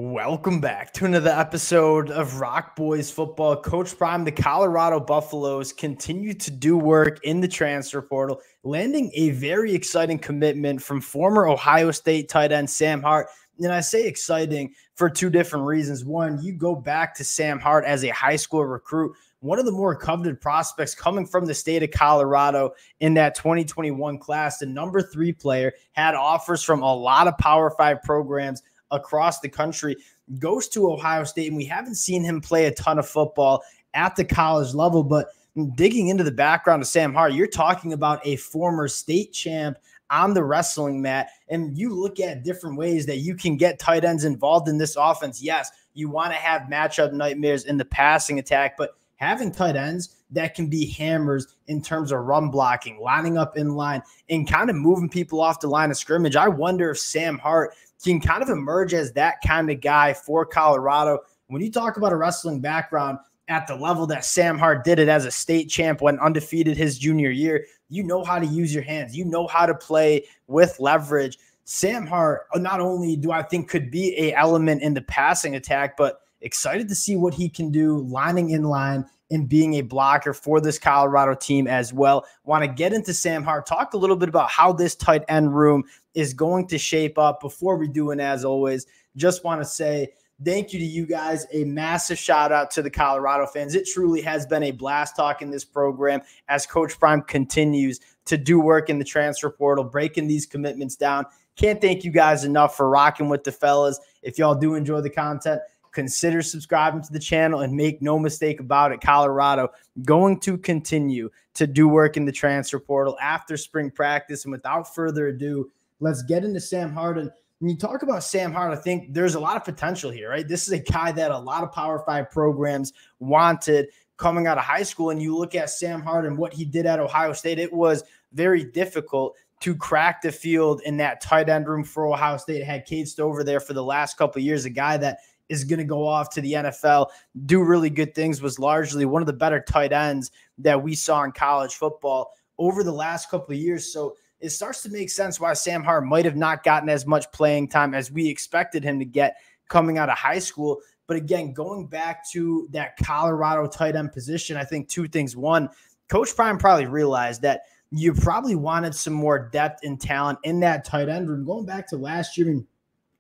Welcome back to another episode of Rock Boys Football. Coach Prime, the Colorado Buffaloes continue to do work in the transfer portal, landing a very exciting commitment from former Ohio State tight end Sam Hart. And I say exciting for two different reasons. One, you go back to Sam Hart as a high school recruit, one of the more coveted prospects coming from the state of Colorado in that 2021 class. The number 3 player had offers from a lot of Power 5 programs across the country, goes to Ohio State, and we haven't seen him play a ton of football at the college level. But digging into the background of Sam Hart, you're talking about a former state champ on the wrestling mat, and you look at different ways that you can get tight ends involved in this offense. Yes, you want to have matchup nightmares in the passing attack, but having tight ends that can be hammers in terms of run blocking, lining up in line, and kind of moving people off the line of scrimmage. I wonder if Sam Hart can kind of emerge as that kind of guy for Colorado. When you talk about a wrestling background at the level that Sam Hart did it as a state champ when undefeated his junior year, you know how to use your hands. You know how to play with leverage. Sam Hart, not only do I think could be an element in the passing attack, but excited to see what he can do lining in line and being a blocker for this Colorado team as well. Want to get into Sam Hart, talk a little bit about how this tight end room is going to shape up. Before we do, and as always, just want to say thank you to you guys. A massive shout out to the Colorado fans. It truly has been a blast talking this program as Coach Prime continues to do work in the transfer portal, breaking these commitments down. Can't thank you guys enough for rocking with the fellas. If y'all do enjoy the content, consider subscribing to the channel, and make no mistake about it, Colorado going to continue to do work in the transfer portal after spring practice. And without further ado, let's get into Sam Hart. And when you talk about Sam Hart, I think there's a lot of potential here, right? This is a guy that a lot of Power 5 programs wanted coming out of high school. And you look at Sam Hart and what he did at Ohio State, it was very difficult to crack the field in that tight end room for Ohio State. It had Cade Stover there for the last couple of years, a guy that is going to go off to the NFL, do really good things, was largely one of the better tight ends that we saw in college football over the last couple of years. So it starts to make sense why Sam Hart might have not gotten as much playing time as we expected him to get coming out of high school. But again, going back to that Colorado tight end position, I think two things. One, Coach Prime probably realized that you probably wanted some more depth and talent in that tight end room. Going back to last year,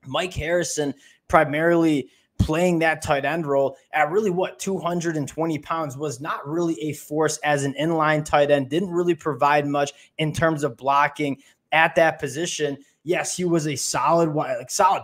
Mike Harrison primarily playing that tight end role at really 220 pounds, was not really a force as an inline tight end, didn't really provide much in terms of blocking at that position. Yes, he was a solid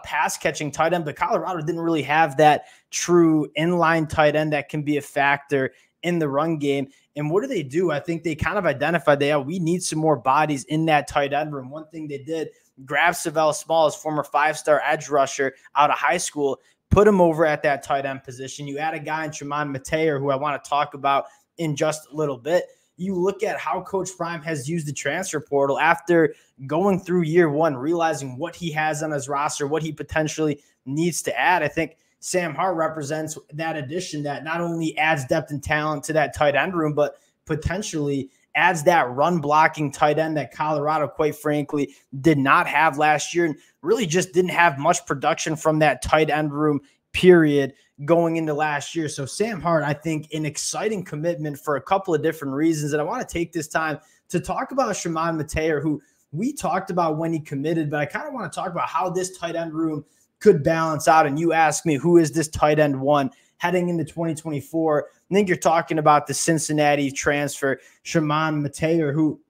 pass catching tight end, but Colorado didn't really have that true inline tight end that can be a factor in the run game. And what do? I think they kind of identified that we need some more bodies in that tight end room. One thing they did, grab Savell Smalls, former 5-star edge rusher out of high school, put him over at that tight end position. You add a guy in Shaman Mater, who I want to talk about in just a little bit. You look at how Coach Prime has used the transfer portal after going through year one, realizing what he has on his roster, what he potentially needs to add. I think Sam Hart represents that addition that not only adds depth and talent to that tight end room, but potentially adds that run blocking tight end that Colorado, quite frankly, did not have last year, and really just didn't have much production from that tight end room, period, going into last year. So Sam Hart, I think, an exciting commitment for a couple of different reasons. And I want to take this time to talk about Shaman Mater, who we talked about when he committed, but I kind of want to talk about how this tight end room could balance out. And you ask me, who is this tight end one heading into 2024? I think you're talking about the Cincinnati transfer, Shaman Mater, who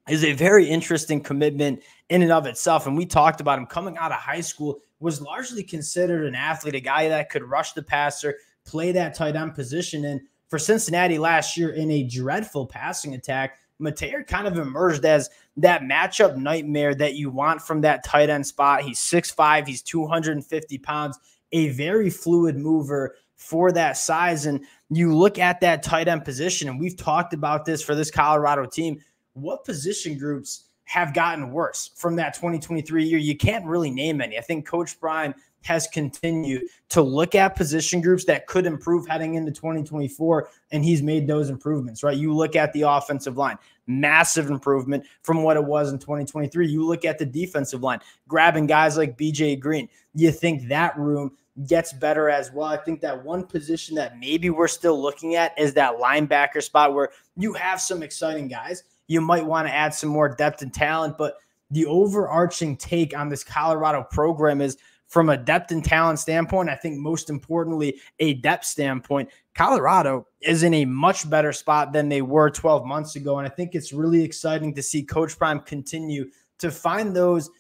is a very interesting commitment in and of itself. And we talked about him coming out of high school, was largely considered an athlete, a guy that could rush the passer, play that tight end position. And for Cincinnati last year in a dreadful passing attack, Mater kind of emerged as that matchup nightmare that you want from that tight end spot. He's 6'5", he's 250 pounds, a very fluid mover for that size. And you look at that tight end position, and we've talked about this for this Colorado team. What position groups have gotten worse from that 2023 year? You can't really name any. I think Coach Prime has continued to look at position groups that could improve heading into 2024, and he's made those improvements, right? You look at the offensive line, massive improvement from what it was in 2023. You look at the defensive line, grabbing guys like BJ Green. You think that room gets better as well. I think that one position that maybe we're still looking at is that linebacker spot, where you have some exciting guys. You might want to add some more depth and talent, but the overarching take on this Colorado program is, from a depth and talent standpoint, I think most importantly, a depth standpoint, Colorado is in a much better spot than they were 12 months ago. And I think it's really exciting to see Coach Prime continue to find those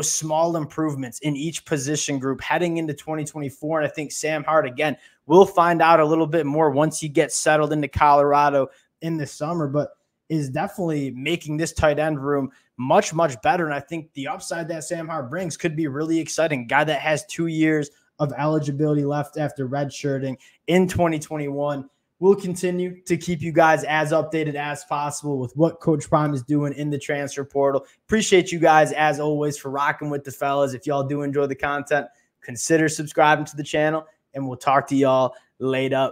small improvements in each position group heading into 2024. And I think Sam Hart, again, we'll find out a little bit more once he gets settled into Colorado in the summer, but is definitely making this tight end room much, much better. And I think the upside that Sam Hart brings could be really exciting. Guy that has 2 years of eligibility left after redshirting in 2021. We'll continue to keep you guys as updated as possible with what Coach Prime is doing in the transfer portal. Appreciate you guys, as always, for rocking with the fellas. If y'all do enjoy the content, consider subscribing to the channel, and we'll talk to y'all later.